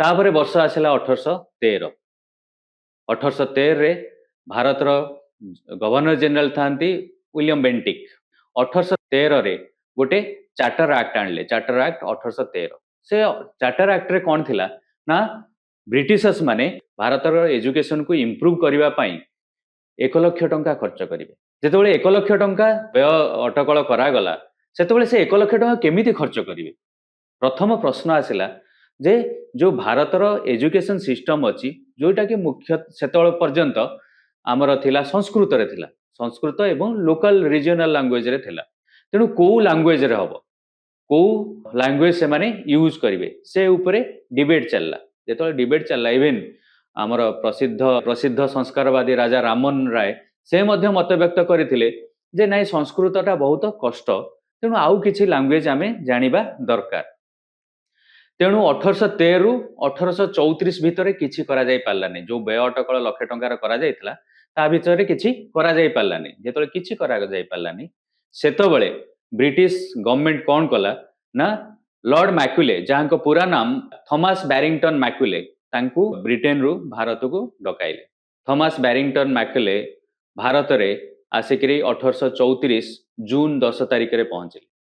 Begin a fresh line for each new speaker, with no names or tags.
तापर वर्ष आसला 1813। 1813 भारतर गवर्नर जनरल था विलियम बेंटिक। 1813 रे गोटे चार्टर एक्ट आणले, चार्टर एक्ट 1813। से चार्टर एक्ट रे कौन थिला ना ब्रिटिशर्स माने भारतर एजुकेशन को इम्प्रूव करबा पई 1 लाख टंका खर्च करिवे। जेतेबेले 1 लाख टंका व्यय अटकल करागला सेतेबेले से 1 लाख टंका केमिति खर्च करिवे? प्रथम प्रश्न आसिला जे जो भारतर एजुकेशन सिस्टम अच्छी जोटा कि मुख्य सेतबेले पर्यंत आमर थिला संस्कृत रे थिला, संस्कृत एवं लोकल रीजनल लैंग्वेज रे थिला। तेणु को लैंग्वेज रे हबो, को लैंग्वेज से माने यूज करिवे से ऊपरे डिबेट चलला। जेतेबेले डिबेट चलला इवन आमर प्रसिद्ध प्रसिद्ध संस्कारवादी राजा राममोहन राय से मध्य मत व्यक्त करथिले जे नाइ संस्कृतटा बहुत कष्ट, तेणु आउ किछि लैंग्वेज आमे जानिबा दरकार। तेणु 1813 रु 1834 भितर किछि करा जाय पारलानी। जो व्यय अटकल लाख टंकार करा जायतिला ता भितर किछि करा जाय पारलानी। जेतले किछि करा जाय पारलानी सेतबेले ब्रिटिश गवर्नमेंट कोन कला ना लॉर्ड मैक्यूले, जहां पूरा नाम थॉमस बैरिंगटन मैक्यूले, तांकू ब्रिटेन रु भारत को डकाइले। थॉमस बैरिंगटन मैक्यूले भारत रे आसिकरी 1834 जून 10 तारिख रे पहुंचले।